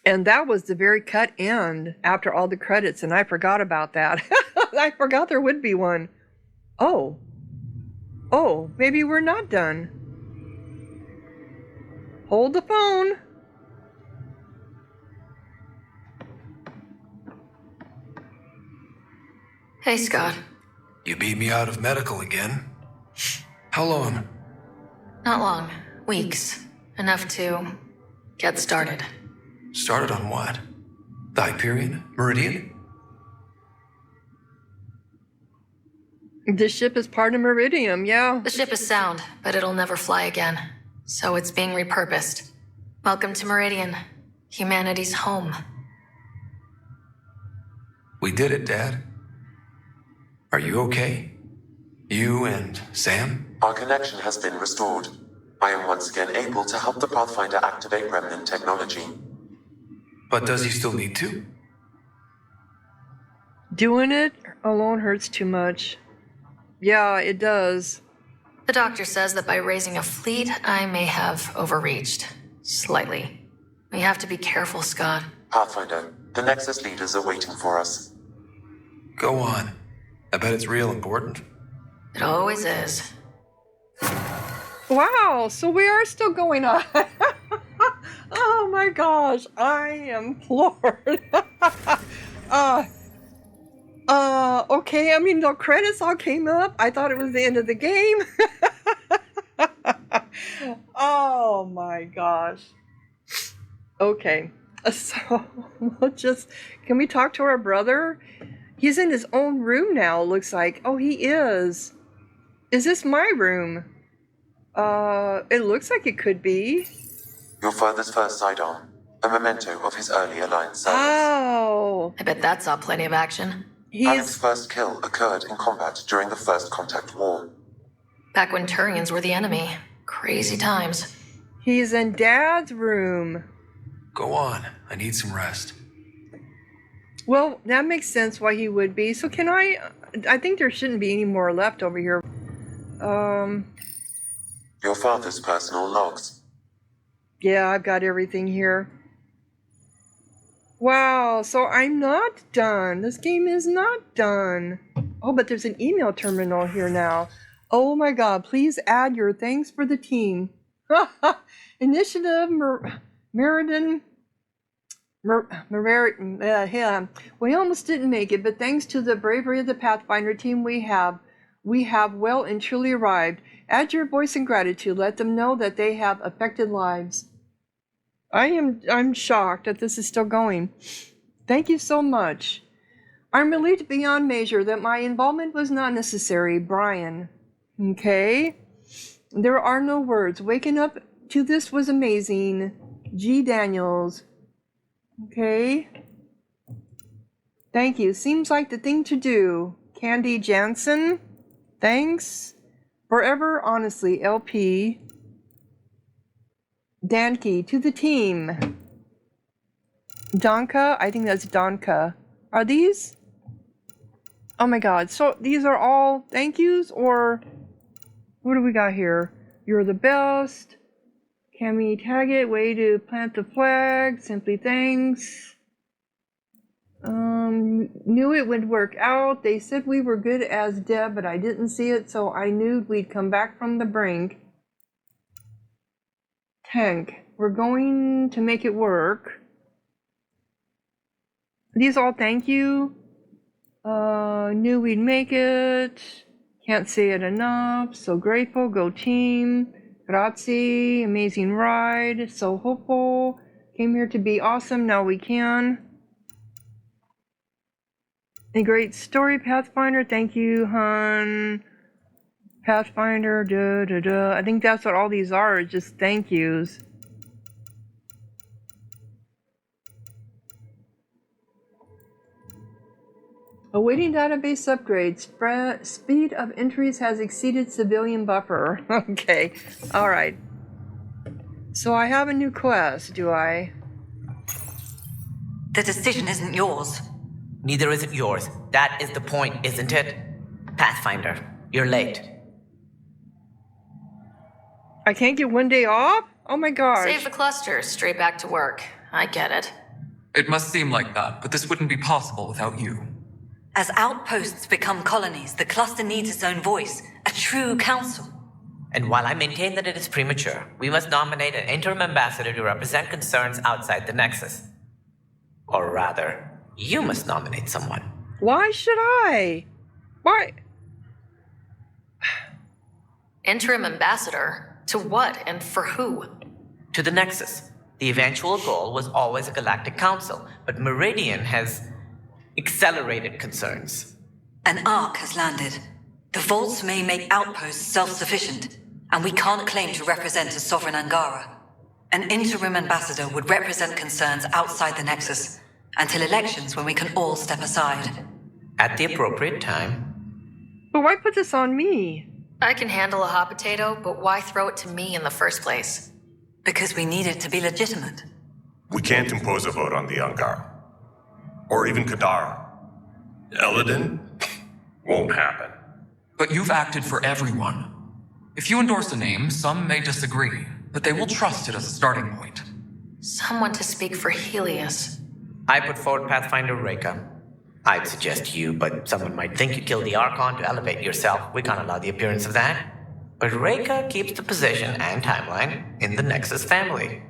And that was the very cut end after all the credits, and I forgot about that. I forgot there would be one. Oh, maybe we're not done. Hold the phone. Hey, Scott. You beat me out of medical again? How long? Not long. Weeks. Enough to get started. Started on what? The Hyperion? Meridian? The ship is part of Meridian, yeah. The ship is sound, but it'll never fly again. So it's being repurposed. Welcome to Meridian. Humanity's home. We did it, Dad. Are you okay? You and Sam? Our connection has been restored. I am once again able to help the Pathfinder activate remnant technology. But does he still need to? Doing it alone hurts too much. Yeah, it does. The doctor says that by raising a fleet, I may have overreached. Slightly. We have to be careful, Scott. Pathfinder, the Nexus leaders are waiting for us. Go on. I bet it's real important. It always is. Wow, so we are still going on. Oh my gosh, I am floored. Okay, I mean, the credits all came up. I thought it was the end of the game. Oh my gosh. Okay, so can we talk to our brother? He's in his own room now, looks like. Oh, he is. Is this my room? It looks like it could be. Your father's first sidearm, a memento of his early Alliance service. Oh. I bet that saw plenty of action. Alex's first kill occurred in combat during the First Contact War. Back when Turians were the enemy. Crazy times. He's in Dad's room. Go on. I need some rest. Well, that makes sense why he would be. So can I think there shouldn't be any more left over here. Your father's personal logs. Yeah, I've got everything here. Wow, so I'm not done. This game is not done. Oh, but there's an email terminal here now. Oh my god, please add your thanks for the team. Initiative Meridian. We almost didn't make it, but thanks to the bravery of the Pathfinder team we have well and truly arrived. Add your voice in gratitude. Let them know that they have affected lives. I'm shocked that this is still going. Thank you so much. I'm relieved beyond measure that my involvement was not necessary, Brian. Okay? There are no words. Waking up to this was amazing. G. Daniels. Okay. Thank you. Seems like the thing to do. Candy Jansen. Thanks. Forever, honestly, LP. Danke, to the team. Donka, I think that's Donka. Are these? Oh my god, so these are all thank yous, or what do we got here? You're the best. Can we tag it? Way to plant the flag. Simply thanks. Knew it would work out. They said we were good as Deb, but I didn't see it, so I knew we'd come back from the brink. Tank, we're going to make it work. These all thank you. Knew we'd make it. Can't say it enough. So grateful. Go team. Grazie. Amazing ride. So hopeful. Came here to be awesome. Now we can. A great story, Pathfinder. Thank you, hun. Pathfinder. I think that's what all these are. Just thank yous. Awaiting database upgrade. Speed of entries has exceeded civilian buffer. Okay. Alright. So I have a new quest, do I? The decision isn't yours. Neither is it yours. That is the point, isn't it? Pathfinder, you're late. I can't get one day off? Oh my gosh. Save the cluster, straight back to work. I get it. It must seem like that, but this wouldn't be possible without you. As outposts become colonies, the cluster needs its own voice, a true council. And while I maintain that it is premature, we must nominate an interim ambassador to represent concerns outside the Nexus. Or rather, you must nominate someone. Why should I? Why? Interim ambassador? To what and for who? To the Nexus. The eventual goal was always a galactic council, but Meridian has accelerated concerns. An ark has landed. The vaults may make outposts self-sufficient, and we can't claim to represent a sovereign Angara. An interim ambassador would represent concerns outside the Nexus, until elections when we can all step aside. At the appropriate time. But why put this on me? I can handle a hot potato, but why throw it to me in the first place? Because we need it to be legitimate. We can't impose a vote on the Angara. Or even Kadara. Eladin? Won't happen. But you've acted for everyone. If you endorse a name, some may disagree, but they will trust it as a starting point. Someone to speak for Helios. I put forward Pathfinder Reka. I'd suggest you, but someone might think you killed the Archon to elevate yourself. We can't allow the appearance of that. But Reka keeps the position and timeline in the Nexus family.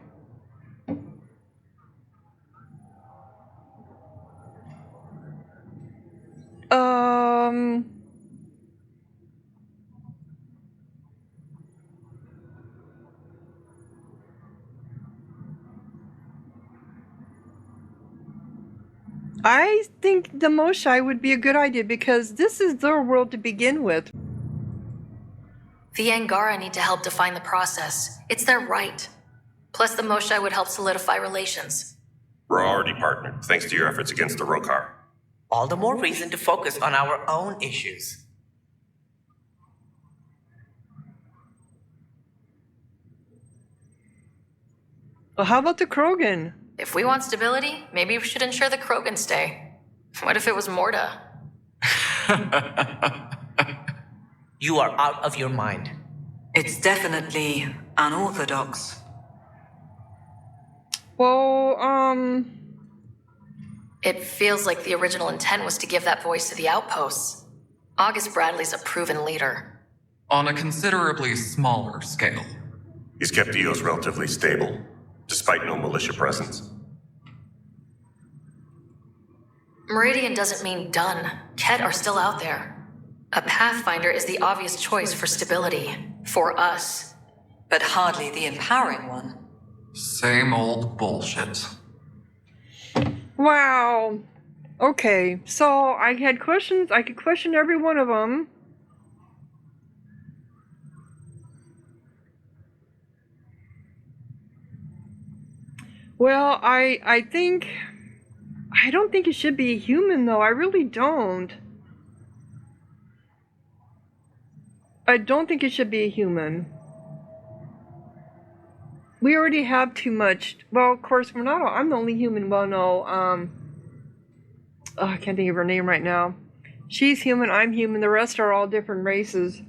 I think the Moshai would be a good idea because this is their world to begin with. The Angara need to help define the process. It's their right. Plus, the Moshai would help solidify relations. We're already partnered, thanks to your efforts against the Rokar. All the more reason to focus on our own issues. Well, how about the Krogan? If we want stability, maybe we should ensure the Krogan stay. What if it was Morda? You are out of your mind. It's definitely unorthodox. Well, It feels like the original intent was to give that voice to the outposts. August Bradley's a proven leader. On a considerably smaller scale. He's kept EOS relatively stable, despite no militia presence. Meridian doesn't mean done. Ket are still out there. A Pathfinder is the obvious choice for stability. For us. But hardly the empowering one. Same old bullshit. wow. Okay, so I had questions. I could question every one of them. Well, I think... I don't think it should be a human, though. I really don't. I don't think it should be a human. We already have too much. Well, of course, we're not. I'm the only human. Well, no. I can't think of her name right now. She's human. I'm human. The rest are all different races.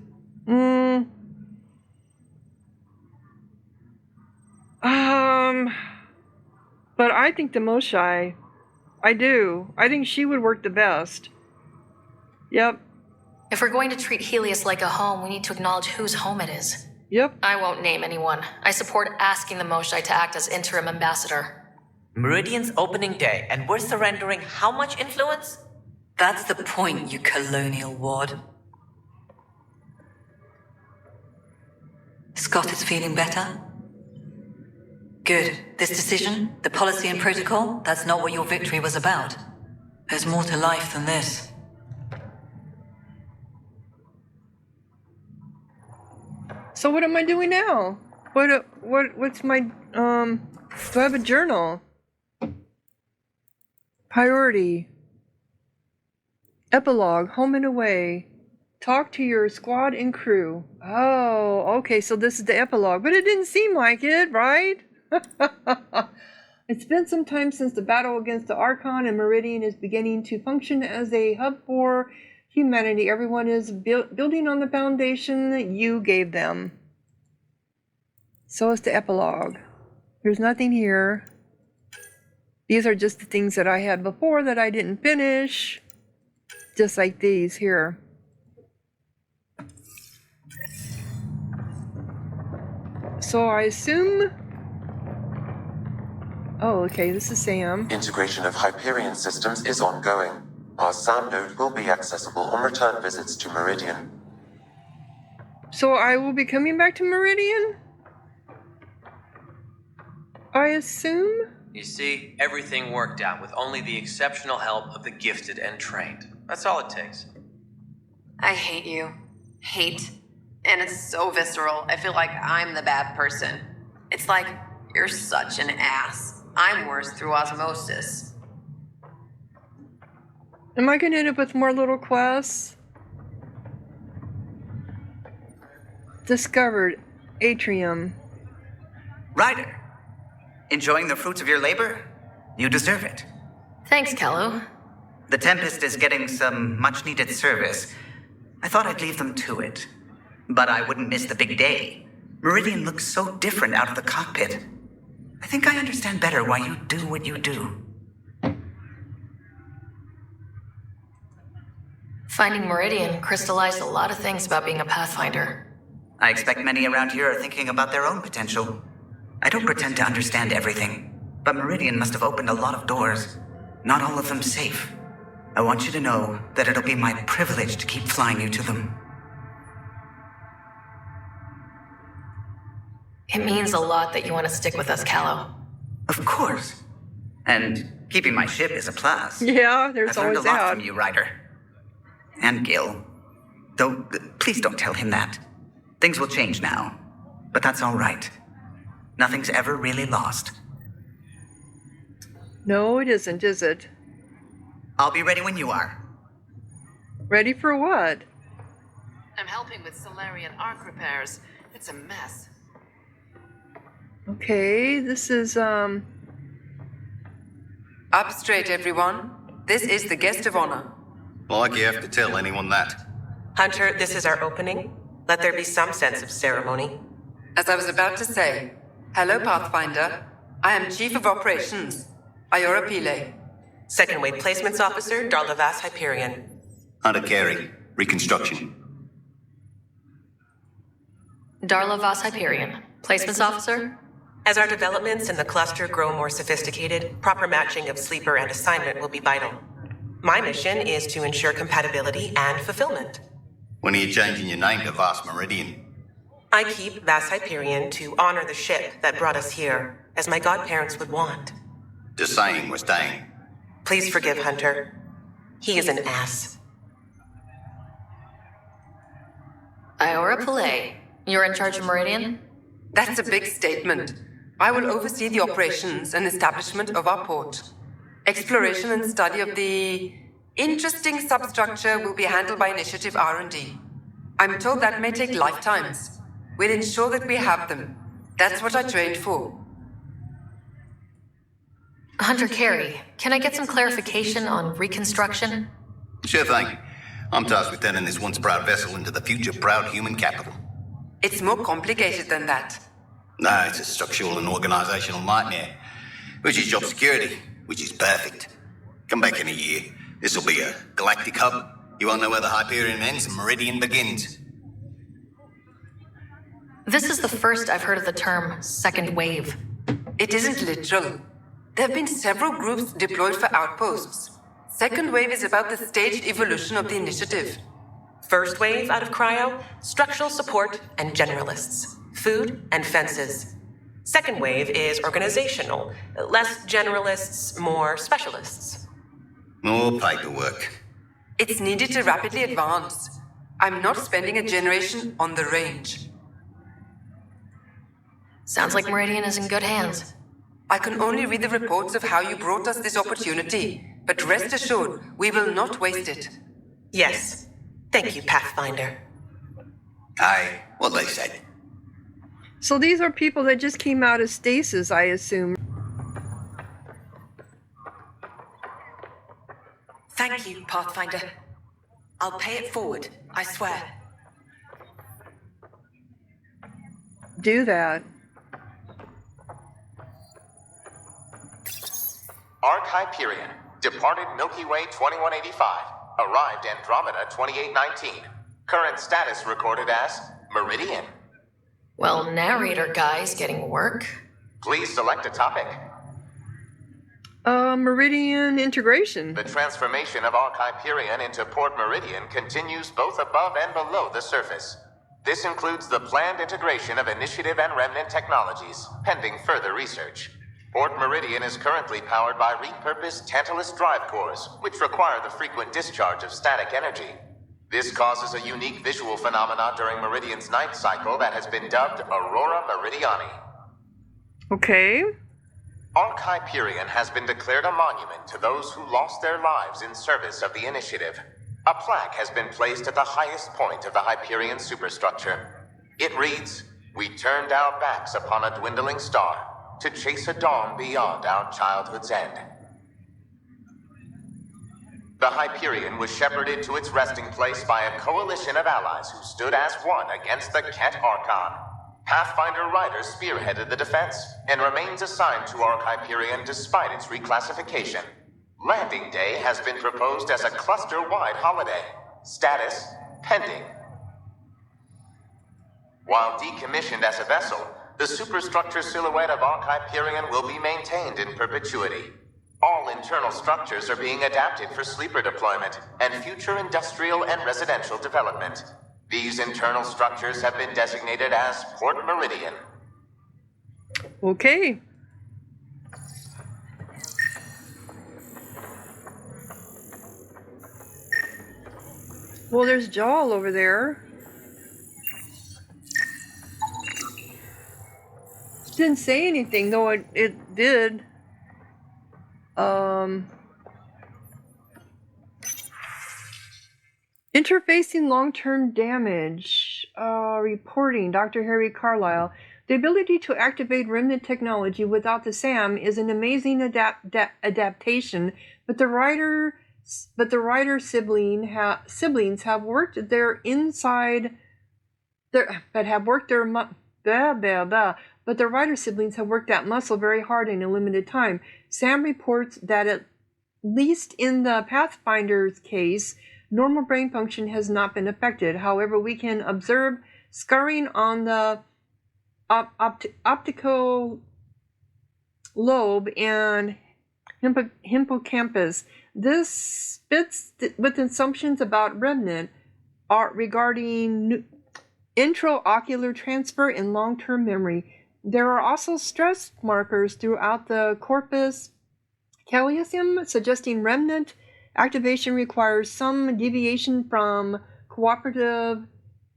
But I think the Moshai. I do. I think she would work the best. Yep. If we're going to treat Helios like a home, we need to acknowledge whose home it is. Yep. I won't name anyone. I support asking the Moshai to act as interim ambassador. Meridian's opening day, and we're surrendering how much influence? That's the point, you colonial wad. Scott is feeling better? Good. This decision, the policy and protocol, that's not what your victory was about. There's more to life than this. So what am I doing now? What's my, do I have a journal? Priority. Epilogue, home and away. Talk to your squad and crew. Oh, okay, so this is the epilogue, but it didn't seem like it, right? It's been some time since the battle against the Archon, and Meridian is beginning to function as a hub for humanity. Everyone is building on the foundation that you gave them. So it's the epilogue. There's nothing here. These are just the things that I had before that I didn't finish. Just like these here. So I assume... Oh, okay, this is Sam. Integration of Hyperion systems is ongoing. Our SAM node will be accessible on return visits to Meridian. So I will be coming back to Meridian? I assume? You see, everything worked out with only the exceptional help of the gifted and trained. That's all it takes. I hate you. Hate. And it's so visceral. I feel like I'm the bad person. It's like, you're such an ass. I'm worse through osmosis. Am I going to end up with more little quests? Discovered Atrium. Ryder, enjoying the fruits of your labor? You deserve it. Thanks, Callow. The Tempest is getting some much-needed service. I thought I'd leave them to it. But I wouldn't miss the big day. Meridian looks so different out of the cockpit. I think I understand better why you do what you do. Finding Meridian crystallized a lot of things about being a Pathfinder. I expect many around here are thinking about their own potential. I don't pretend to understand everything, but Meridian must have opened a lot of doors. Not all of them safe. I want you to know that it'll be my privilege to keep flying you to them. It means a lot that you want to stick with us, Callow. Of course. And keeping my ship is a plus. Yeah, there's I've learned always a lot that. from you, Ryder. And Gil. Though, please don't tell him that. Things will change now. But that's all right. Nothing's ever really lost. No, it isn't, is it? I'll be ready when you are. Ready for what? I'm helping with Solarian arc repairs. It's a mess. Okay, this is, Up straight, everyone. This is the guest of honor. Like you have to tell anyone that. Hunter, this is our opening. Let there be some sense of ceremony. As I was about to say, hello, Pathfinder. I am Chief of Operations, Iora Pile. Second Wave Placements Officer, Darlavas Hyperion. Hunter Carey, Reconstruction. Darlavas Hyperion. Placements Officer? As our developments in the cluster grow more sophisticated, proper matching of sleeper and assignment will be vital. My mission is to ensure compatibility and fulfillment. When are you changing your name to Vast Meridian? I keep Vas Hyperion to honor the ship that brought us here, as my godparents would want. Just saying we're staying. Please forgive Hunter. He is an ass. Iora Pillay, you're in charge of Meridian? That's a big statement. I will oversee the operations and establishment of our port. Exploration and study of the interesting substructure will be handled by Initiative R&D. I'm told that may take lifetimes. We'll ensure that we have them. That's what I trained for. Hunter Carey, can I get some clarification on reconstruction? Sure thing. I'm tasked with turning this once proud vessel into the future proud human capital. It's more complicated than that. No, it's a structural and organizational nightmare. Which is job security, which is perfect. Come back in a year. This'll be a galactic hub. You won't know where the Hyperion ends and Meridian begins. This is the first I've heard of the term second wave. It isn't literal. There have been several groups deployed for outposts. Second wave is about the staged evolution of the initiative. First wave out of cryo, structural support and generalists. Food and fences. Second wave is organizational. Less generalists, more specialists. More paperwork. It's needed to rapidly advance. I'm not spending a generation on the range. Sounds like Meridian is in good hands. I can only read the reports of how you brought us this opportunity, but rest assured, we will not waste it. Yes. Thank you, Pathfinder. Aye, what they said. So these are people that just came out of stasis, I assume. Thank you, Pathfinder. I'll pay it forward, I swear. Do that. Arc Hyperion, departed Milky Way 2185, arrived Andromeda 2819. Current status recorded as Meridian. Well, narrator guy's getting work. Please select a topic. Meridian integration. The transformation of Arc Hyperion into Port Meridian continues both above and below the surface. This includes the planned integration of Initiative and Remnant technologies, pending further research. Port Meridian is currently powered by repurposed Tantalus drive cores, which require the frequent discharge of static energy. This causes a unique visual phenomenon during Meridian's night cycle that has been dubbed Aurora Meridiani. Okay. Arc Hyperion has been declared a monument to those who lost their lives in service of the Initiative. A plaque has been placed at the highest point of the Hyperion superstructure. It reads, "We turned our backs upon a dwindling star to chase a dawn beyond our childhood's end." The Hyperion was shepherded to its resting place by a coalition of allies who stood as one against the Ket Archon. Pathfinder Riders spearheaded the defense and remains assigned to Arc Hyperion despite its reclassification. Landing Day has been proposed as a cluster-wide holiday. Status, pending. While decommissioned as a vessel, the superstructure silhouette of Arc Hyperion will be maintained in perpetuity. All internal structures are being adapted for sleeper deployment and future industrial and residential development. These internal structures have been designated as Port Meridian. Okay. Well, there's Jawl over there. Didn't say anything, though it did. Interfacing long-term damage. Reporting, Dr. Harry Carlisle. The ability to activate remnant technology without the SAM is an amazing adaptation, but the writer siblings have worked their inside their but have worked their but the writer siblings have worked that muscle very hard in a limited time. Sam reports that at least in the Pathfinder's case, normal brain function has not been affected. However, we can observe scarring on the optical lobe and hippocampus. This fits with assumptions about remnant regarding intraocular transfer and long-term memory. There are also stress markers throughout the corpus callosum, suggesting remnant activation requires some deviation from cooperative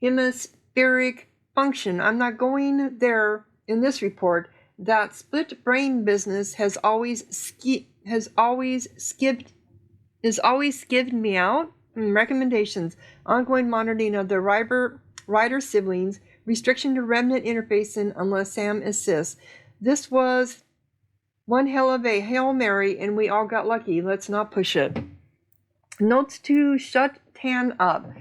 hemispheric function. I'm not going there in this report. That split brain business has always skived me out. Recommendations: ongoing monitoring of the Ryder siblings, restriction to remnant interfacing unless Sam assists. This was one hell of a Hail Mary, and we all got lucky. Let's not push it. Notes to shut Tan up.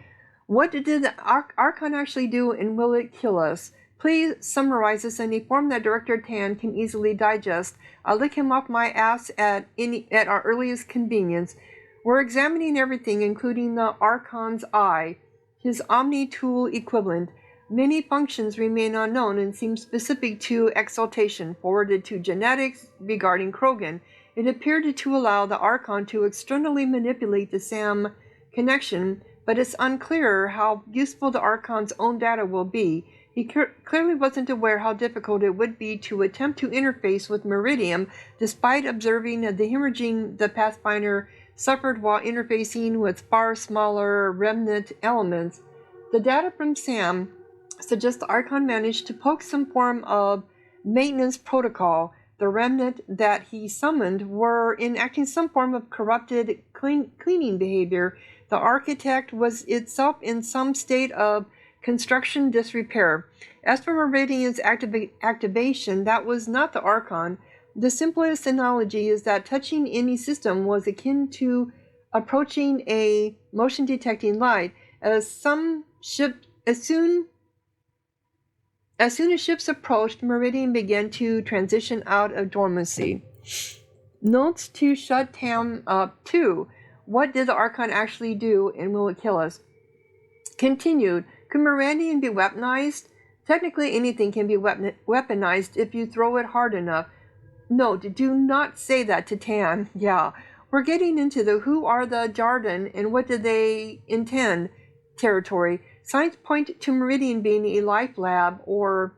What did the Archon actually do, and will it kill us? Please summarize this in a form that Director Tan can easily digest. I'll lick him off my ass at our earliest convenience. We're examining everything, including the Archon's eye, his Omni-tool equivalent. Many functions remain unknown and seem specific to exaltation, forwarded to genetics regarding Krogan. It appeared to allow the Archon to externally manipulate the SAM connection, but it's unclear how useful the Archon's own data will be. He clearly wasn't aware how difficult it would be to attempt to interface with Meridian, despite observing the hemorrhaging the Pathfinder suffered while interfacing with far smaller remnant elements. The data from SAM suggests the Archon managed to poke some form of maintenance protocol. The remnant that he summoned were enacting some form of corrupted cleaning behavior. The architect was itself in some state of construction disrepair. As for Meridian's activation, that was not the Archon. The simplest analogy is that touching any system was akin to approaching a motion detecting light. As soon as ships approached, Meridian began to transition out of dormancy. Notes to shut Tam up. 2. What did the Archon actually do, and will it kill us? Continued. Could Meridian be weaponized? Technically, anything can be weaponized if you throw it hard enough. No, do not say that to Tan. Yeah. We're getting into the who are the Jarden and what do they intend territory. Signs point to Meridian being a life lab or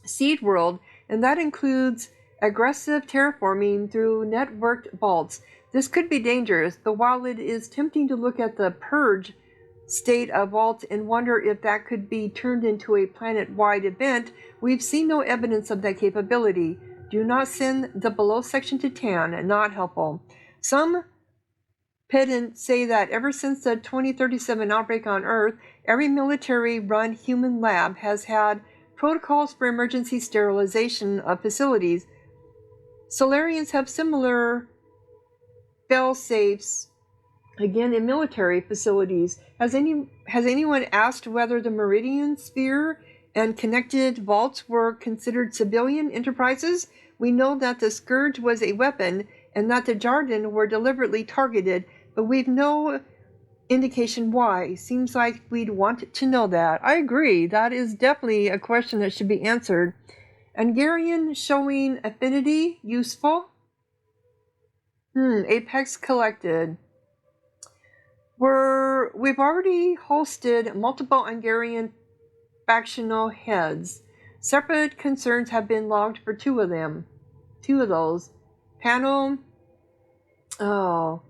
seed world, and that includes aggressive terraforming through networked vaults. This could be dangerous, but while it is tempting to look at the purge state of vaults and wonder if that could be turned into a planet-wide event, we've seen no evidence of that capability. Do not send the below section to Tan, not helpful. Some pedants say that ever since the 2037 outbreak on Earth, every military-run human lab has had protocols for emergency sterilization of facilities. Solarians have similar fail-safes, again in military facilities. Has anyone asked whether the Meridian Sphere and connected vaults were considered civilian enterprises? We know that the Scourge was a weapon and that the Jarden were deliberately targeted, but we've no indication why. Seems like we'd want to know that. I agree. That is definitely a question that should be answered. Angarian showing affinity, useful. Apex collected. We've already hosted multiple Angarian factional heads. Separate concerns have been logged for 2 of them. 2 of those. Panel, Krojega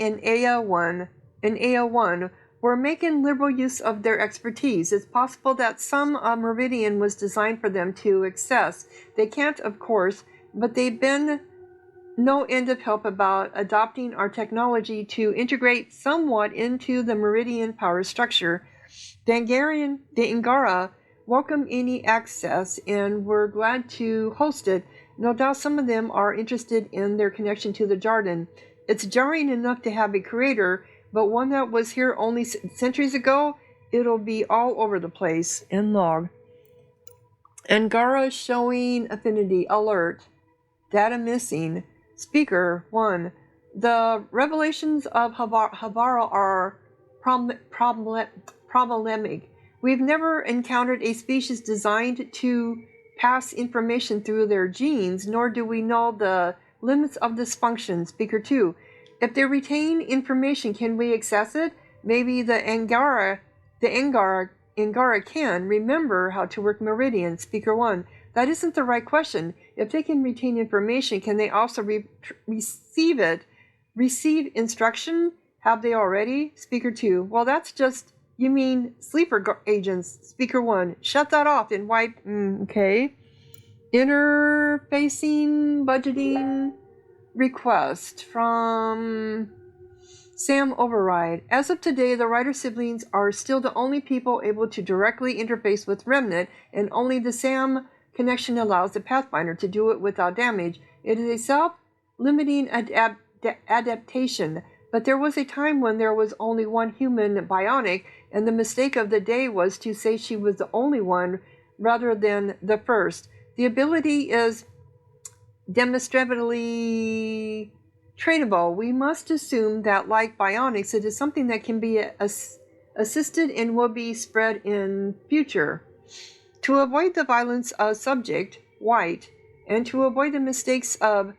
and AO1 were making liberal use of their expertise. It's possible that some Meridian was designed for them to access. They can't, of course, but they've been no end of help about adopting our technology to integrate somewhat into the Meridian power structure. The Angara welcome any access, and we're glad to host it. No doubt some of them are interested in their connection to the Jarden. It's jarring enough to have a creator, but one that was here only centuries ago, it'll be all over the place. End log. Angara showing affinity. Alert. Data missing. Speaker 1. The revelations of Havara are problematic. We've never encountered a species designed to pass information through their genes, nor do we know the limits of this function. Speaker 2. If they retain information, can we access it? Maybe the Angara can remember how to work Meridian. Speaker 1. That isn't the right question. If they can retain information, can they also receive it? Receive instruction? Have they already? Speaker 2. Well, that's just, you mean sleeper agents. Speaker 1. Shut that off and wipe. Okay. Interfacing budgeting request from Sam Override. As of today, the Ryder siblings are still the only people able to directly interface with Remnant, and only the Sam connection allows the Pathfinder to do it without damage. It is a self-limiting adaptation, but there was a time when there was only one human bionic, and the mistake of the day was to say she was the only one rather than the first. The ability is demonstrably trainable. We must assume that, like bionics, it is something that can be assisted and will be spread in future. To avoid the violence of subject, white, and to avoid the mistakes of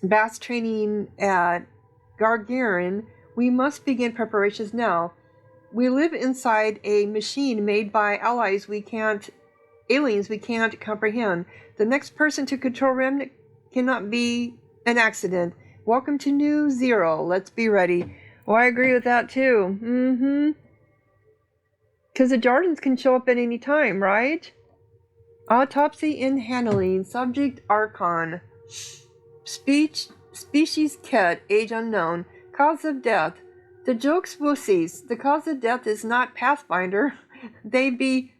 Bass training at Gargarin, we must begin preparations now. We live inside a machine made by aliens we can't comprehend. The next person to control Remnant cannot be an accident. Welcome to New Zero. Let's be ready. Well, I agree with that too. Because the Jardins can show up at any time, right? Autopsy in handling. Subject Archon. Species Ket. Age unknown. Cause of death. The jokes will cease. The cause of death is not Pathfinder. They be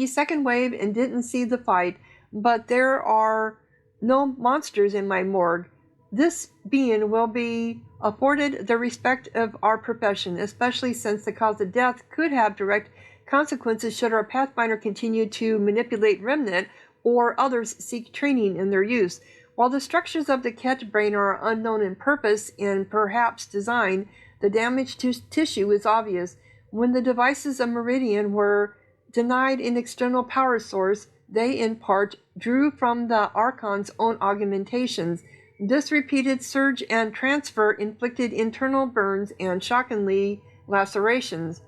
second wave and didn't see the fight, but there are no monsters in my morgue. This being will be afforded the respect of our profession, especially since the cause of death could have direct consequences should our Pathfinder continue to manipulate Remnant or others seek training in their use. While the structures of the Ket brain are unknown in purpose and perhaps design, the damage to tissue is obvious. When the devices of Meridian were denied an external power source, they in part drew from the Archon's own augmentations. This repeated surge and transfer inflicted internal burns and shockingly lacerations.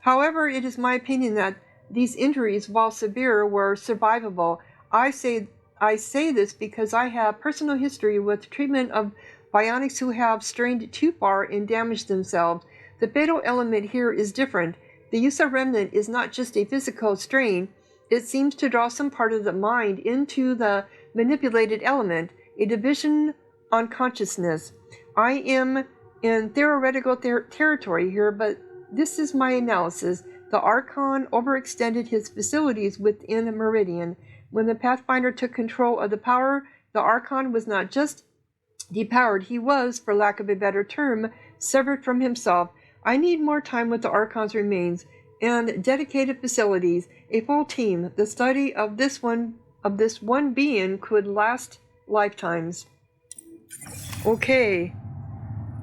However, it is my opinion that these injuries, while severe, were survivable. I say this because I have personal history with treatment of bionics who have strained too far and damaged themselves. The fatal element here is different. The use of remnant is not just a physical strain. It seems to draw some part of the mind into the manipulated element, a division on consciousness. I am in theoretical territory here, but this is my analysis. The Archon overextended his facilities within Meridian. When the Pathfinder took control of the power, the Archon was not just depowered, he was, for lack of a better term, severed from himself. I need more time with the Archon's remains and dedicated facilities, a full team. The study of this one being could last lifetimes. Okay.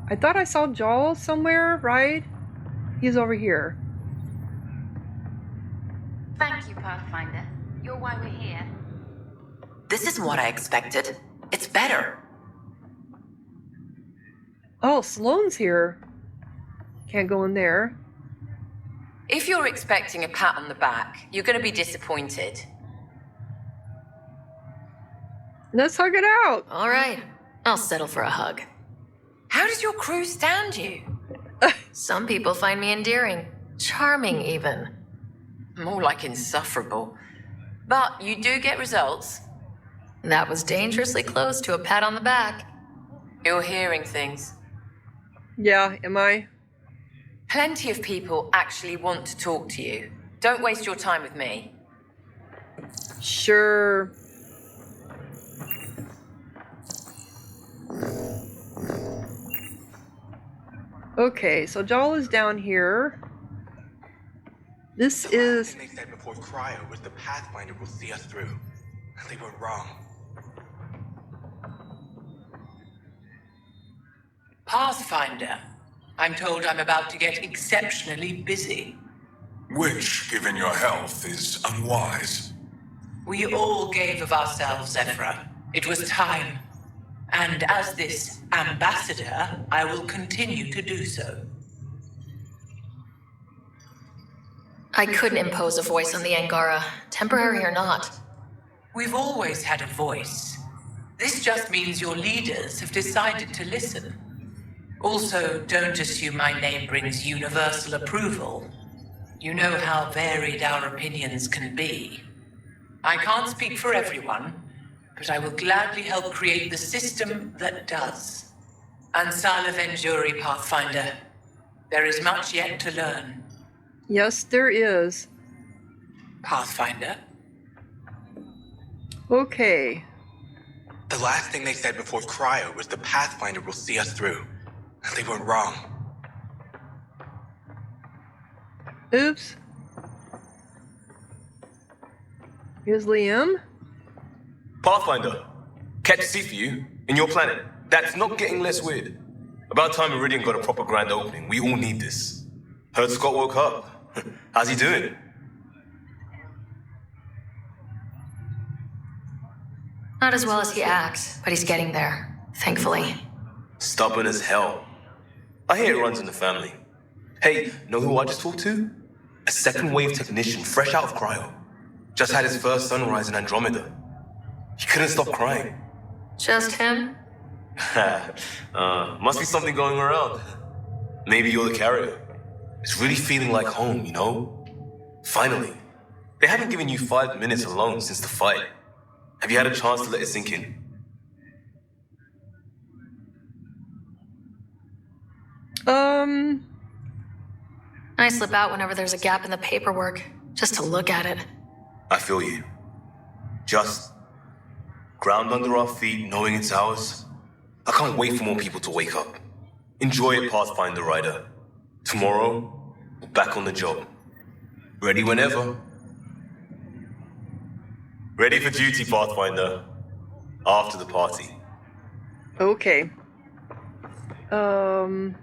I thought I saw Joel somewhere, right? He's over here. Thank you, Pathfinder. You're why we're here. This isn't what I expected. It's better. Oh, Sloane's here. Can't go in there. If you're expecting a pat on the back, you're going to be disappointed. Let's hug it out. All right. I'll settle for a hug. How does your crew stand you? Some people find me endearing. Charming, even. More like insufferable. But you do get results. That was dangerously close to a pat on the back. You're hearing things. Yeah, am I? Plenty of people actually want to talk to you. Don't waste your time with me. Sure. Okay, so Joel is down here. This is... The last thing they said before cryo was the Pathfinder will see us through. They were wrong. Pathfinder, I'm told I'm about to get exceptionally busy. Which, given your health, is unwise. We all gave of ourselves, Ephra. It was time. And as this ambassador, I will continue to do so. I couldn't impose a voice on the Angara, temporary or not. We've always had a voice. This just means your leaders have decided to listen. Also, don't assume my name brings universal approval. You know how varied our opinions can be. I can't speak for everyone, but I will gladly help create the system that does. Ansala Venjuri, Pathfinder. There is much yet to learn. Yes, there is. Pathfinder? Okay. The last thing they said before cryo was the Pathfinder will see us through. They weren't wrong. Oops. Here's Liam. Pathfinder, catch a seat for you in your planet. That's not getting less weird. About time Meridian got a proper grand opening. We all need this. Heard Scott woke up. How's he doing? Not as well as he acts, but he's getting there, thankfully. Stubborn as hell. I hear it runs in the family. Hey, know who I just talked to? A second wave technician fresh out of cryo. Just had his first sunrise in Andromeda. He couldn't stop crying. Just him? Must be something going around. Maybe you're the carrier. It's really feeling like home, you know? Finally. They haven't given you 5 minutes alone since the fight. Have you had a chance to let it sink in? I slip out whenever there's a gap in the paperwork, just to look at it. I feel you. Just ground under our feet, knowing it's ours. I can't wait for more people to wake up. Enjoy it, Pathfinder Rider. Tomorrow, we're back on the job. Ready whenever. Ready for duty, Pathfinder. After the party. Okay. 2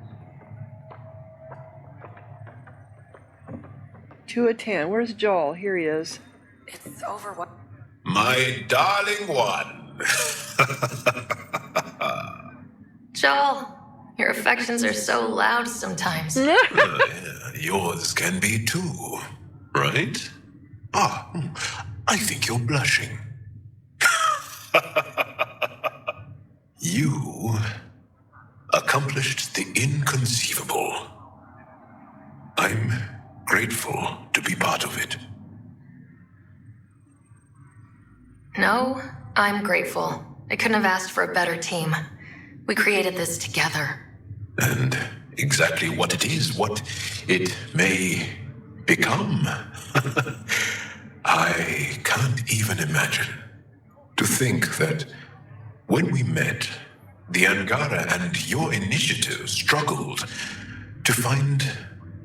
of 10. Where's Joel? Here he is. It's over what? My darling one. Joel, your affections are so loud sometimes. Yours can be too, right? I think you're blushing. You accomplished the inconceivable. I'm grateful to be part of it. No, I'm grateful. I couldn't have asked for a better team. We created this together. And exactly what it is, what it may become, I can't even imagine. To think that when we met, the Angara and your initiative struggled to find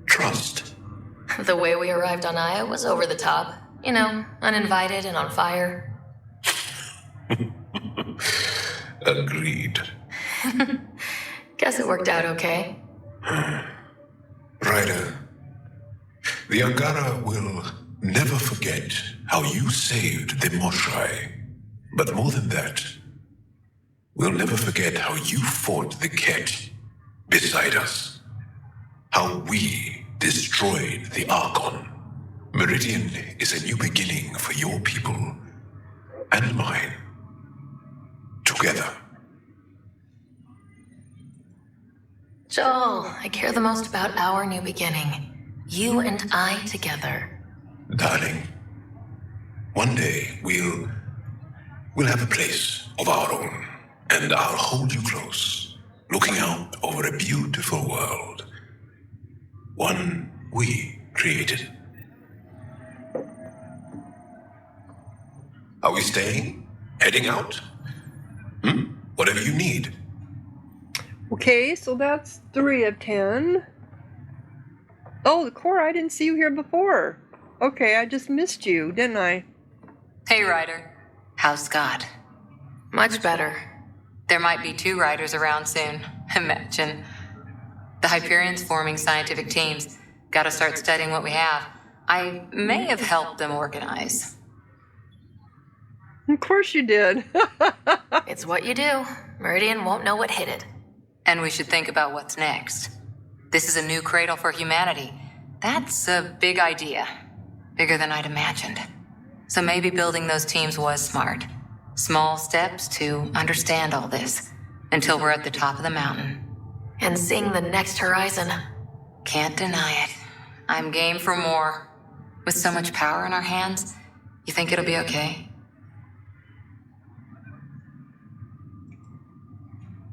trust. The way we arrived on Aya was over the top. You know, uninvited and on fire. Agreed. Guess it worked out okay. Ryder, the Angara will never forget how you saved the Moshai. But more than that, we'll never forget how you fought the Ket beside us. How we destroyed the Archon. Meridian is a new beginning for your people and mine. Together. Joel, I care the most about our new beginning. You and I together. Darling, one day we'll have a place of our own, and I'll hold you close, looking out over a beautiful world. One we created. Are we staying? Heading out? Whatever you need. Okay, so that's 3 of 10. Oh, Cora, I didn't see you here before. Okay, I just missed you, didn't I? Hey, Ryder. How's Scott? Much better. There might be 2 Riders around soon. Imagine. The Hyperions forming scientific teams. Gotta start studying what we have. I may have helped them organize. Of course you did. It's what you do. Meridian won't know what hit it. And we should think about what's next. This is a new cradle for humanity. That's a big idea. Bigger than I'd imagined. So maybe building those teams was smart. Small steps to understand all this. Until we're at the top of the mountain. And seeing the next horizon. Can't deny it. I'm game for more. With so much power in our hands, you think it'll be okay?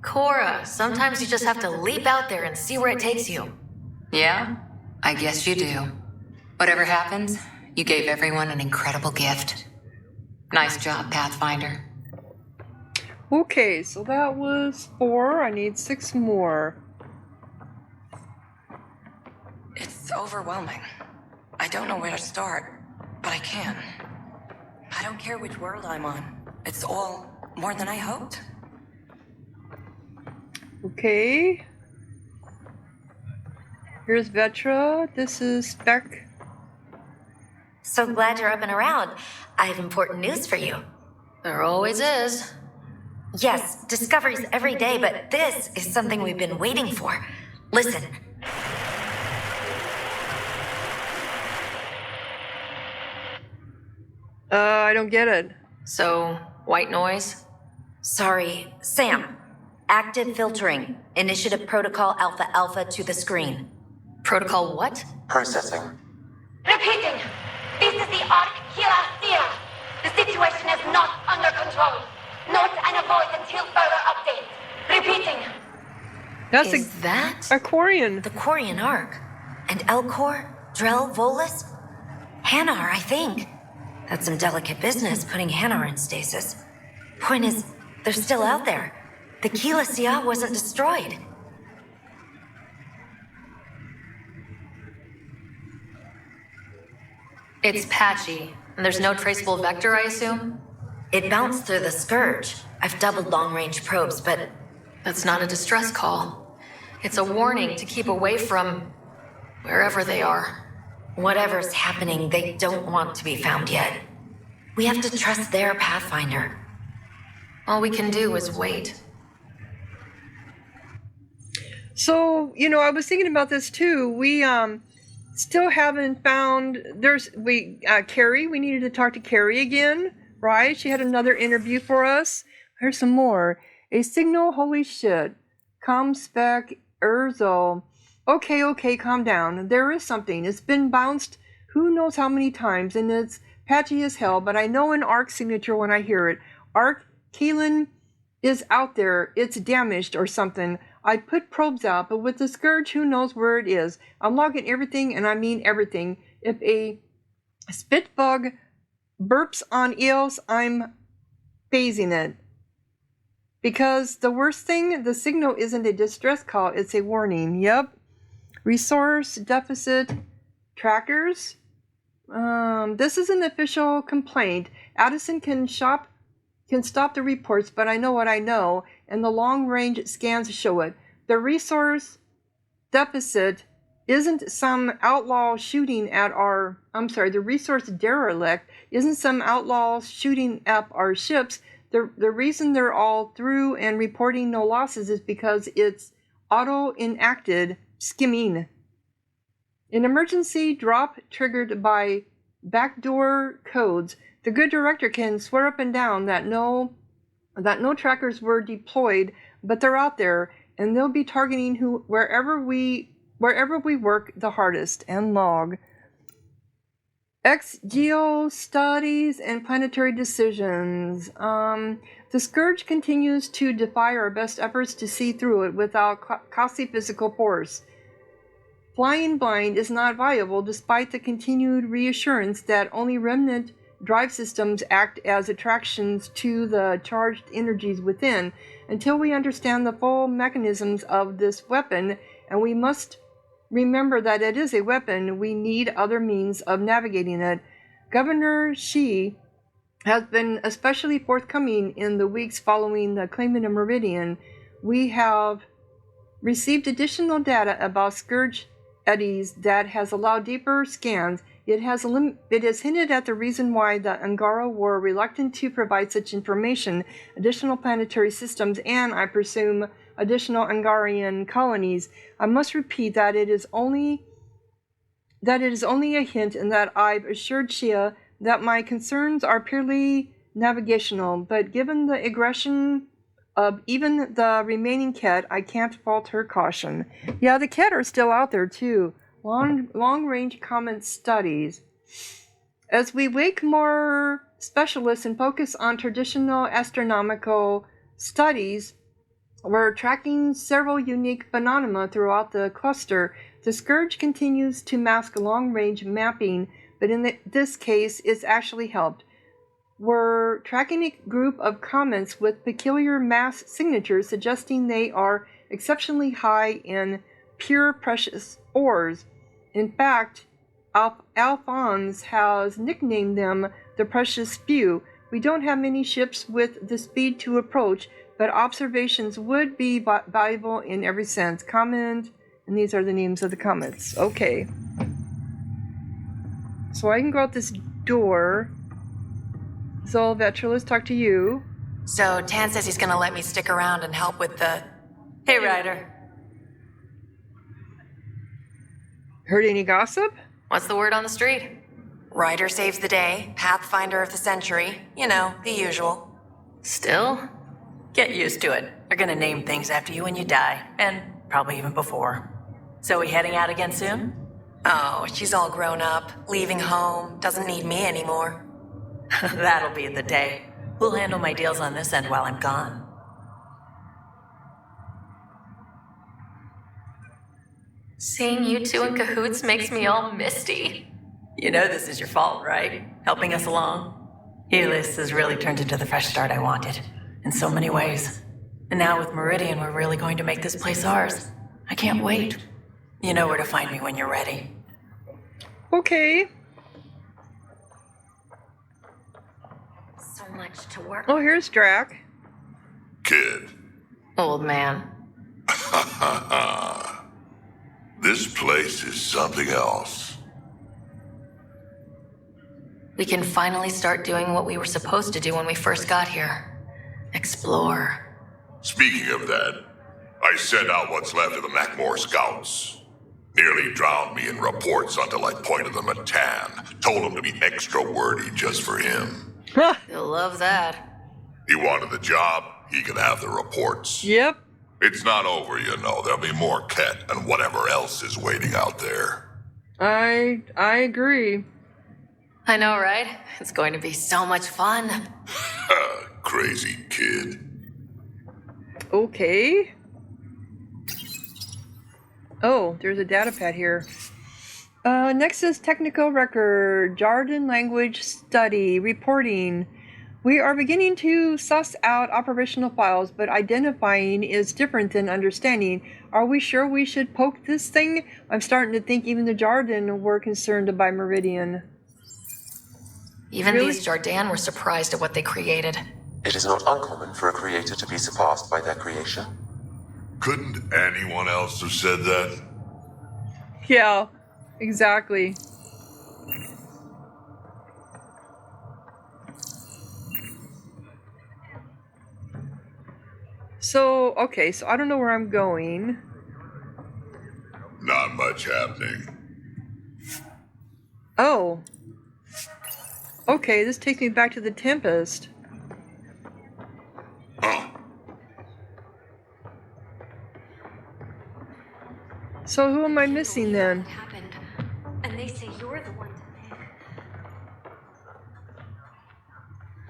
Cora, sometimes you just have to leap out there and see where it takes you. Yeah? I guess you do. Whatever happens, you gave everyone an incredible gift. Nice job, Pathfinder. Okay, so that was 4. I need 6 more. It's overwhelming. I don't know where to start, but I can. I don't care which world I'm on. It's all more than I hoped. Okay. Here's Vetra. This is Spec. So glad you're up and around. I have important news for you. There always is. Yes, discoveries every day, but this is something we've been waiting for. Listen. I don't get it. So, white noise? Sorry, Sam. Active filtering. Initiative Protocol Alpha Alpha to the screen. Protocol what? Processing. Repeating. This is the Arc Kira. The situation is not under control. Note and avoid until further update. Repeating. That's is that? A Quarian. The Quarian Arc. And Elcor, Drell, Volus? Hanar, I think. That's some delicate business, putting Hanar in stasis. Point is, they're still out there. The Keela Sia wasn't destroyed. It's patchy. And there's no traceable vector, I assume? It bounced through the Scourge. I've doubled long-range probes, but... That's not a distress call. It's a warning to keep away from... wherever they are. Whatever's happening, they don't want to be found yet. We have to trust their Pathfinder. All we can do is wait. So, I was thinking about this too. We still haven't found... Carrie, we needed to talk to Carrie again, right? She had another interview for us. Here's some more. A signal, holy shit. Comspec, Urzo. Okay, calm down. There is something. It's been bounced who knows how many times, and it's patchy as hell, but I know an ARC signature when I hear it. ARC, Keelan is out there. It's damaged or something. I put probes out, but with the Scourge, who knows where it is. I'm logging everything, and I mean everything. If a spit bug burps on eels, I'm phasing it. Because the worst thing, the signal isn't a distress call, it's a warning. Yep. Resource deficit trackers. This is an official complaint. Addison can stop the reports, but I know what I know, and the long-range scans show it. The resource deficit isn't some outlaw shooting at our... the resource derelict isn't some outlaw shooting up our ships. The reason they're all through and reporting no losses is because it's auto-enacted skimming. An emergency drop triggered by backdoor codes. The good director can swear up and down that no trackers were deployed, but they're out there, and they'll be targeting wherever we work the hardest. And log. Geo studies and planetary decisions. The Scourge continues to defy our best efforts to see through it without costly physical force. Flying blind is not viable despite the continued reassurance that only remnant drive systems act as attractions to the charged energies within. Until we understand the full mechanisms of this weapon, and we must remember that it is a weapon, we need other means of navigating it. Governor Xi has been especially forthcoming in the weeks following the claiming of Meridian. We have received additional data about Scourge eddies that has allowed deeper scans. It has hinted at the reason why the Angara were reluctant to provide such information, additional planetary systems, and, I presume, additional Angarian colonies. I must repeat that it is only a hint, and that I've assured Shia that my concerns are purely navigational, but given the aggression of even the remaining Ket, I can't fault her caution. Yeah, the Ket are still out there too. Long-range comment studies. As we wake more specialists and focus on traditional astronomical studies, we're tracking several unique phenomena throughout the cluster. The Scourge continues to mask long-range mapping, but in this case, it's actually helped. We're tracking a group of comets with peculiar mass signatures suggesting they are exceptionally high in pure precious ores. In fact, Alphonse has nicknamed them the Precious Few. We don't have many ships with the speed to approach, but observations would be valuable in every sense. Comment, and these are the names of the comets. Okay. So I can go out this door. Zolvetra, let's talk to you. So Tan says he's gonna let me stick around and help with the... Hey, Ryder. Heard any gossip? What's the word on the street? Ryder saves the day, Pathfinder of the century. You know, the usual. Still? Get used to it. They're gonna name things after you when you die, and probably even before. So we heading out again soon? Oh, she's all grown up, leaving home, doesn't need me anymore. That'll be the day. We'll handle my deals on this end while I'm gone. Seeing you two in cahoots makes me all misty. You know this is your fault, right? Helping us along. Helios has really turned into the fresh start I wanted, in so many ways. And now with Meridian, we're really going to make this place ours. I can't wait. You know where to find me when you're ready. Okay. managed to work. Oh, here's Drac. Kid. Old man. This place is something else. We can finally start doing what we were supposed to do when we first got here. Explore. Speaking of that, I sent out what's left of the Macmore scouts. Nearly drowned me in reports until I pointed them at Tan. Told him to be extra wordy just for him. You'll love that. He wanted the job, he can have the reports. Yep. It's not over, you know. There'll be more Ket and whatever else is waiting out there. I agree. I know, right? It's going to be so much fun. Crazy kid. Okay. Oh, there's a data pad here. Next is technical record, Jarden language study, reporting. We are beginning to suss out operational files, but identifying is different than understanding. Are we sure we should poke this thing? I'm starting to think even the Jarden were concerned by Meridian. Even Really? these Jardan were surprised at what they created. It is not uncommon for a creator to be surpassed by their creation. Couldn't anyone else have said that? Yeah, exactly. So, okay, so I don't know where I'm going. Not much happening. Oh. Okay, this takes me back to the Tempest. So who am I missing then? And they say you're the one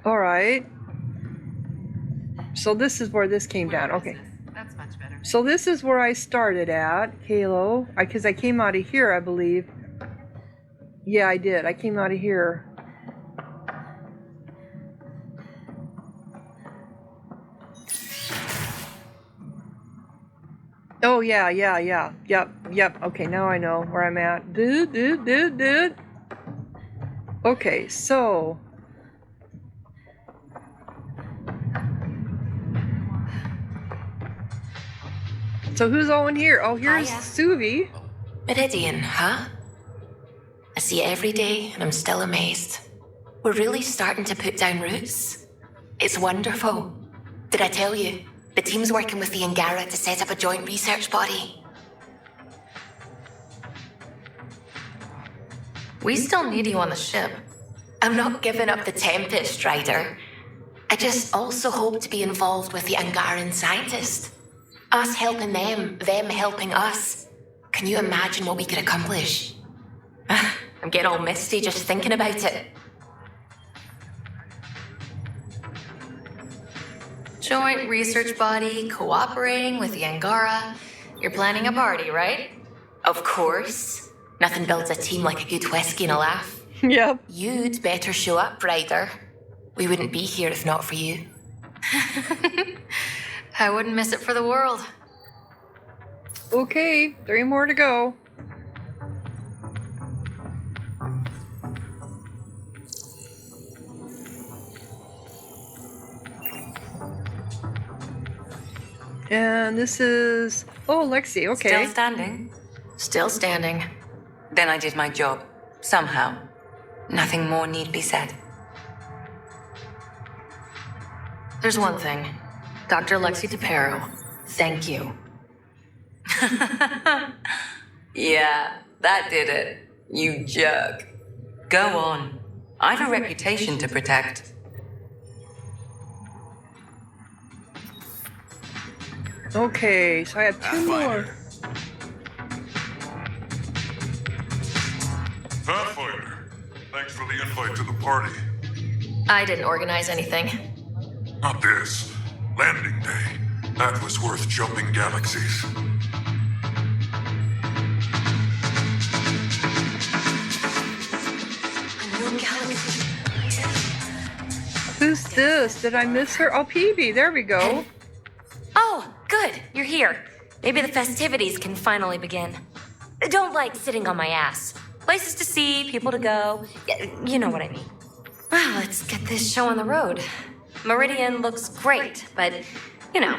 to Alright. So this is where this came down. Okay. That's much better. So this is where I started at, Kalo. Because I came out of here, I believe. Yeah, I did. I came out of here. Oh, yeah. Yep. Okay, now I know where I'm at. Dude. Okay, so... So who's all in here? Oh, here's Hiya. Suvi. Meridian, huh? I see it every day and I'm still amazed. We're really starting to put down roots. It's wonderful. Did I tell you? The team's working with the Angara to set up a joint research body. We still need you on the ship. I'm not giving up the Tempest, Ryder. I just also hope to be involved with the Angaran scientists. Us helping them helping us. Can you imagine what we could accomplish? I'm getting all misty just thinking about it. Joint research body, cooperating with the Angara. You're planning a party, right? Of course. Nothing builds a team like a good whiskey and a laugh. Yep. You'd better show up, Ryder. We wouldn't be here if not for you. I wouldn't miss it for the world. Okay, 3 more to go. And this is... Oh, Lexi, okay. Still standing? Still standing. Then I did my job. Somehow. Nothing more need be said. There's one thing. Dr. Lexi DePero, thank you. Yeah, that did it. You jerk. Go on. I've a reputation to protect. Okay, so I have 2 more. Pathfinder, thanks for the invite to the party. I didn't organize anything. Not this. Landing day. That was worth jumping galaxies. Who's this? Did I miss her? Oh, Peebee, there we go. Oh, good. You're here. Maybe the festivities can finally begin. Don't like sitting on my ass. Places to see, people to go. You know what I mean. Well, let's get this show on the road. Meridian looks great, but, you know,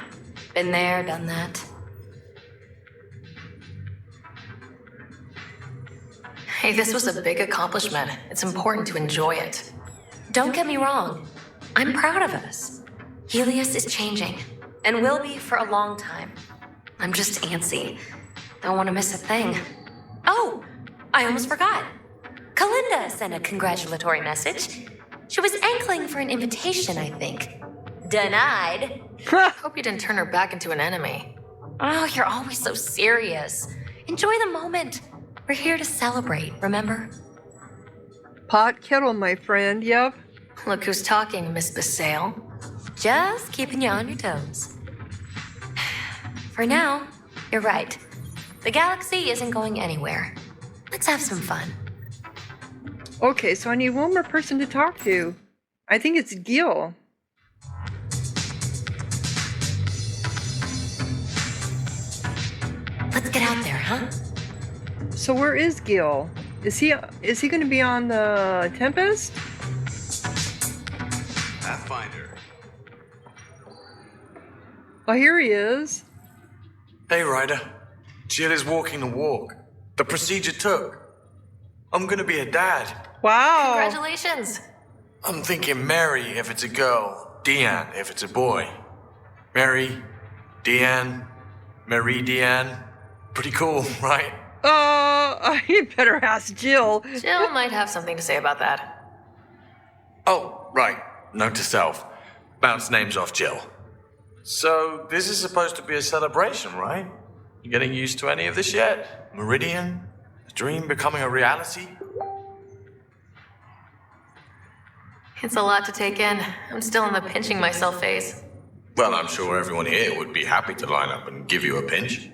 been there, done that. Hey, this was a big accomplishment. It's important to enjoy it. Don't get me wrong. I'm proud of us. Helios is changing, and will be for a long time. I'm just antsy. Don't want to miss a thing. Oh, I almost forgot. Kalinda sent a congratulatory message. She was angling for an invitation, I think. Denied. Hope you didn't turn her back into an enemy. Oh, you're always so serious. Enjoy the moment. We're here to celebrate, remember? Pot kettle, my friend, yep. Look who's talking, Miss Basale. Just keeping you on your toes. For now, you're right. The galaxy isn't going anywhere. Let's have some fun. Okay, so I need one more person to talk to. I think it's Gil. Let's get out there, huh? So where is Gil? Is he going to be on the Tempest? Pathfinder. Oh, here he is. Hey, Ryder. Jill is walking the walk. The procedure took. I'm gonna be a dad. Wow. Congratulations. I'm thinking Mary if it's a girl, Deanne if it's a boy. Mary, Deanne, Marie Deanne. Pretty cool, right? You better ask Jill. Jill might have something to say about that. Oh, right. Note to self. Bounce names off Jill. So, this is supposed to be a celebration, right? You getting used to any of this yet? Meridian? The dream becoming a reality? It's a lot to take in. I'm still in the pinching myself phase. Well, I'm sure everyone here would be happy to line up and give you a pinch.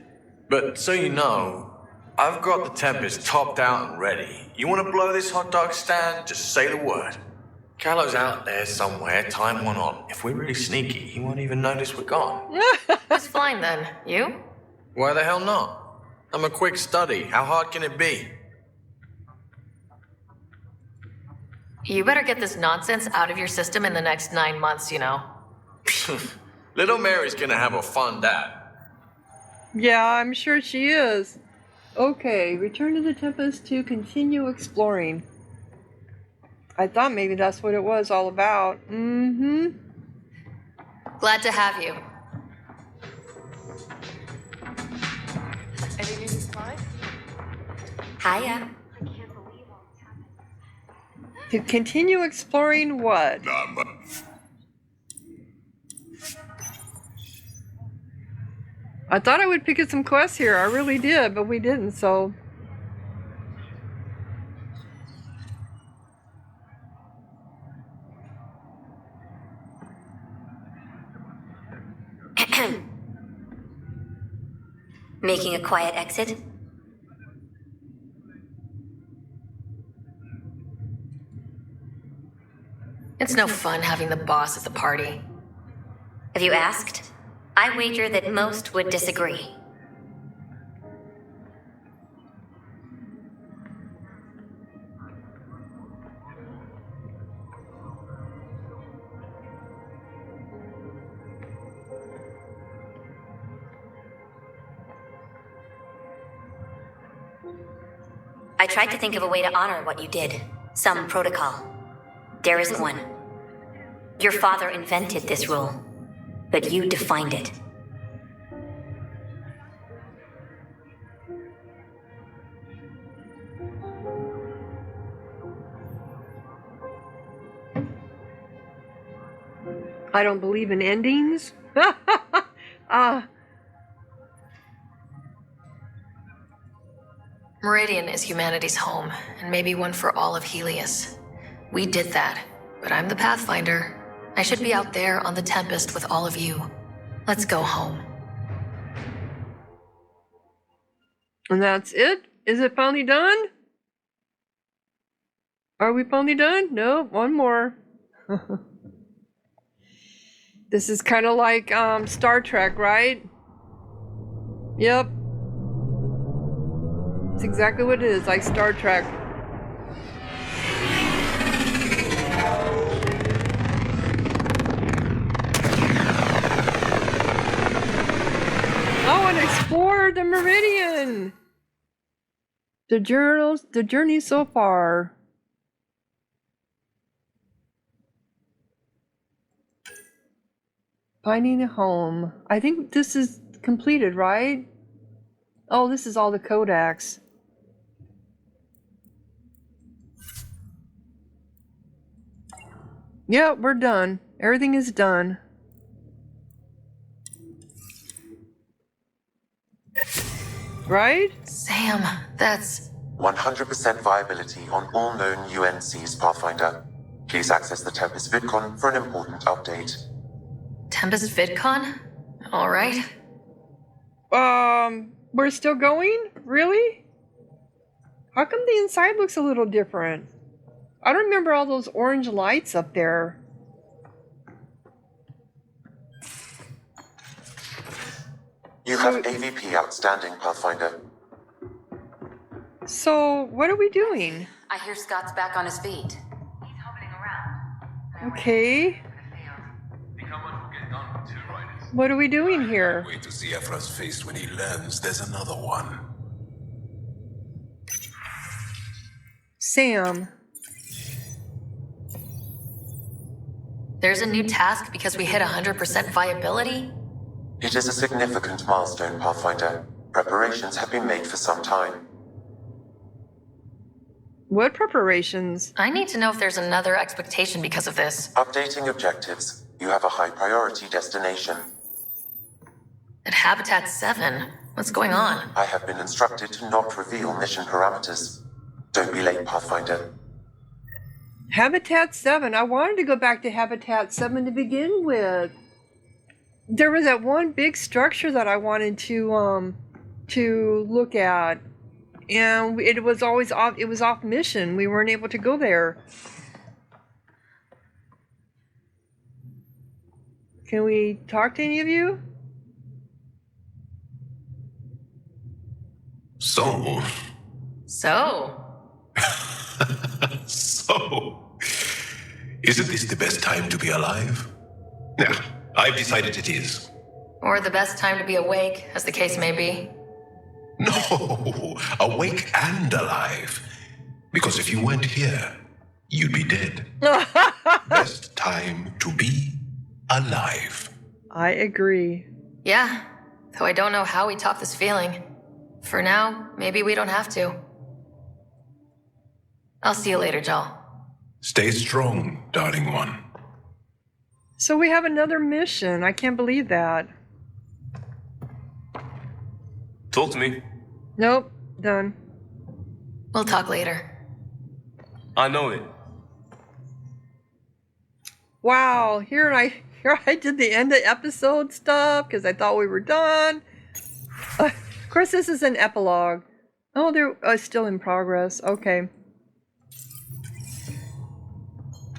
But so you know, I've got the Tempest topped out and ready. You want to blow this hot dog stand? Just say the word. Callow's out there somewhere, time one on. If we're really sneaky, he won't even notice we're gone. Who's flying then? You? Why the hell not? I'm a quick study. How hard can it be? You better get this nonsense out of your system in the next 9 months, you know. Little Mary's gonna have a fun dad. Yeah, I'm sure she is. Okay, return to the Tempest to continue exploring. I thought maybe that's what it was all about. Mm-hmm. Glad to have you. Any new supplies? Hiya. To continue exploring what? I thought I would pick up some quests here. I really did, but we didn't, so... Making a quiet exit? It's no fun having the boss at the party. Have you asked? I wager that most would disagree. I tried to think of a way to honor what you did. Some protocol. There isn't one. Your father invented this rule, but you defined it. I don't believe in endings. Meridian is humanity's home, and maybe one for all of Helios. We did that, but I'm the Pathfinder. I should be out there on the Tempest with all of you. Let's go home. And that's it? Is it finally done? Are we finally done? No, one more. This is kind of like Star Trek, right? Yep. It's exactly what it is, like Star Trek. want to explore the Meridian. The journey so far. Finding a home. I think this is completed, right? Oh, this is all the codex. Yeah, we're done. Everything is done. Right? Sam, that's... 100% viability on all known UNCs, Pathfinder. Please access the Tempest VidCon for an important update. Tempest VidCon? Alright. We're still going? Really? How come the inside looks a little different? I don't remember all those orange lights up there. You have AVP outstanding, Pathfinder. So, what are we doing? I hear Scott's back on his feet. Okay. What are we doing here? Wait to see Ephra's face when he learns there's another one. Sam. There's a new task because we hit 100% viability? It is a significant milestone, Pathfinder. Preparations have been made for some time. What preparations? I need to know if there's another expectation because of this. Updating objectives. You have a high priority destination. At Habitat 7? What's going on? I have been instructed to not reveal mission parameters. Don't be late, Pathfinder. Habitat 7. I wanted to go back to Habitat 7 to begin with. There was that one big structure that I wanted to look at. And it was always off. It was off mission. We weren't able to go there. Can we talk to any of you? So. Isn't this the best time to be alive? Yeah, I've decided it is. Or the best time to be awake, as the case may be. No, awake and alive. Because if you weren't here, you'd be dead. Best time to be alive. I agree. Yeah, though I don't know how we top this feeling. For now, maybe we don't have to. I'll see you later, Joel. Stay strong, darling one. So we have another mission. I can't believe that. Talk to me. Nope, done. We'll talk later. I know it. Wow, here I did the end of episode stuff because I thought we were done. Of course, this is an epilogue. Oh, they're still in progress. Okay.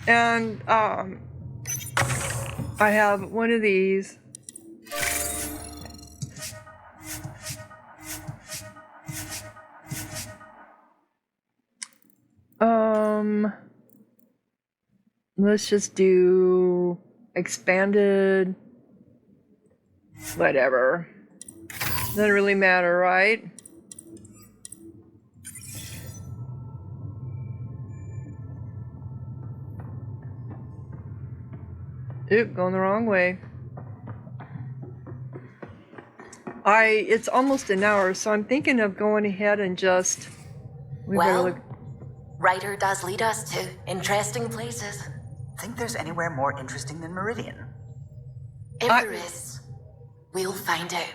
And I have one of these. Let's just do expanded. Whatever. Doesn't really matter, right? Oop, going the wrong way. It's almost an hour, so I'm thinking of going ahead and just... Ryder does lead us to interesting places. Think there's anywhere more interesting than Meridian? If there is, we'll find out.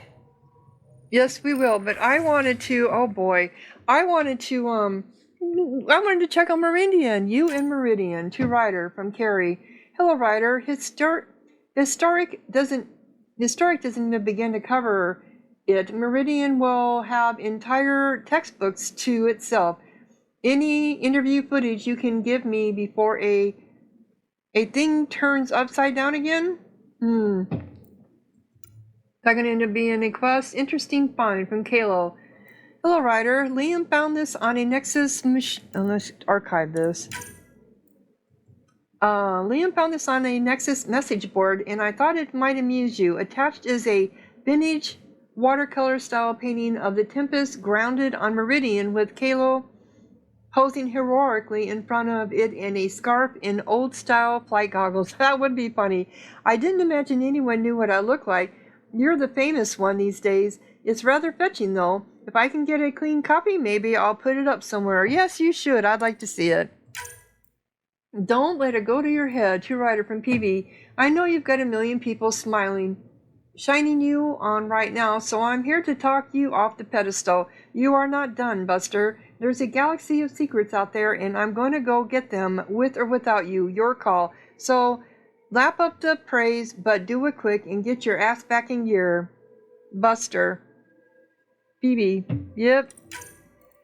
Yes, we will, but I wanted to... Oh boy. I wanted to check on Meridian. You and Meridian. To Ryder from Carrie. Hello, Ryder. Historic doesn't even begin to cover it. Meridian will have entire textbooks to itself. Any interview footage you can give me before a thing turns upside down again? Is that going to end up being a quest? Interesting find from Kalo. Hello, Ryder. Liam found this on a Nexus let's archive this. Liam found this on a Nexus message board, and I thought it might amuse you. Attached is a vintage watercolor style painting of the Tempest grounded on Meridian with Kalo posing heroically in front of it in a scarf and old style flight goggles. That would be funny. I didn't imagine anyone knew what I look like. You're the famous one these days. It's rather fetching though. If I can get a clean copy, maybe I'll put it up somewhere. Yes, you should. I'd like to see it. Don't let it go to your head, to writer from PV. I know you've got a million people shining you on right now, so I'm here to talk you off the pedestal. You are not done, Buster. There's a galaxy of secrets out there, and I'm going to go get them, with or without you. Your call. So, lap up the praise, but do it quick and get your ass back in gear. Buster. PB. Yep.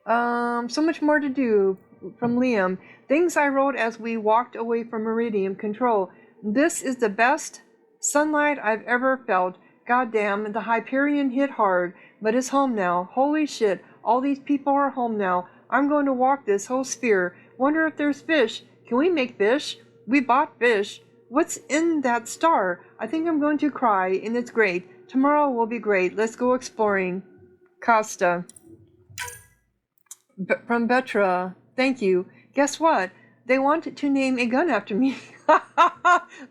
So much more to do. From Liam. Things I wrote as we walked away from Meridian Control. This is the best sunlight I've ever felt. Goddamn, the Hyperion hit hard, but it's home now. Holy shit, all these people are home now. I'm going to walk this whole sphere. Wonder if there's fish. Can we make fish? We bought fish. What's in that star? I think I'm going to cry, and it's great. Tomorrow will be great. Let's go exploring. Costa. From Betra. Thank you. Guess what? They want to name a gun after me.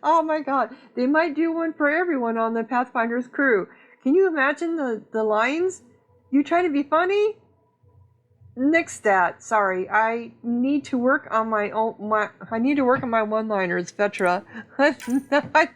Oh my god. They might do one for everyone on the Pathfinder's crew. Can you imagine the lines? You try to be funny? Nix that. Sorry. I need to work on my one-liners, Petra. I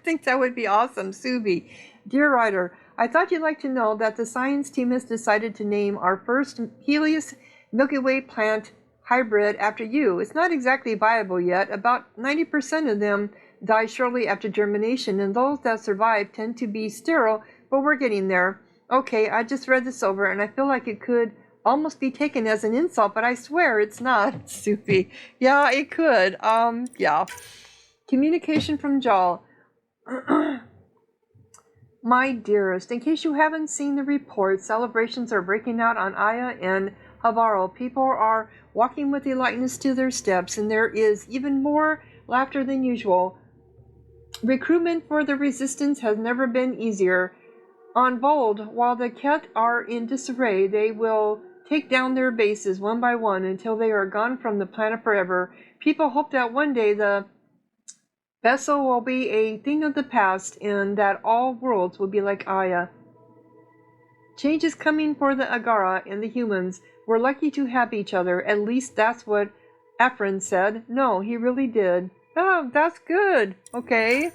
think that would be awesome. Subi. Dear writer, I thought you'd like to know that the science team has decided to name our first Helios Milky Way plant hybrid after you. It's not exactly viable yet. About 90% of them die shortly after germination, and those that survive tend to be sterile, but we're getting there. Okay, I just read this over, and I feel like it could almost be taken as an insult, but I swear it's not. Soupy. Yeah, it could. Yeah. Communication from Jal. My dearest, in case you haven't seen the report, celebrations are breaking out on Aya and Havaro. People are walking with a lightness to their steps, and there is even more laughter than usual. Recruitment for the resistance has never been easier. On Vold, while the Ket are in disarray, they will take down their bases one by one until they are gone from the planet forever. People hope that one day the vessel will be a thing of the past and that all worlds will be like Aya. Change is coming for the Agara and the humans. We're lucky to have each other. At least that's what Efren said. No, he really did. Oh, that's good. Okay.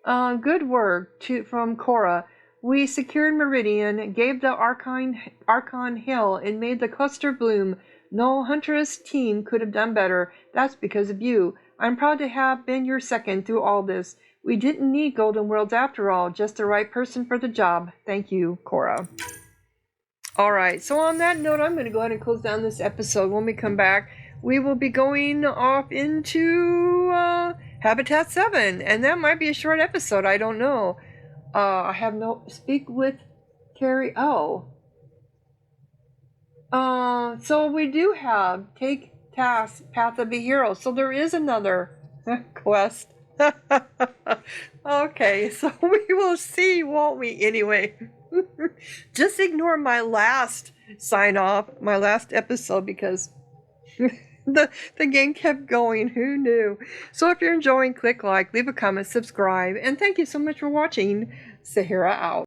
Good work from Cora. We secured Meridian, gave the Archon hell, and made the cluster bloom. No Huntress team could have done better. That's because of you. I'm proud to have been your second through all this. We didn't need Golden Worlds after all, just the right person for the job. Thank you, Cora. Alright, so on that note, I'm going to go ahead and close down this episode. When we come back, we will be going off into Habitat 7, and that might be a short episode, I don't know. I have no... Speak with Carrie... Oh. So we do have Take Task, Path of a Hero. So there is another quest. Okay, so we will see, won't we? Anyway, just ignore my last sign off, my last episode, because the game kept going. Who knew? So if you're enjoying, click like, leave a comment, subscribe, and thank you so much for watching. Sahara out.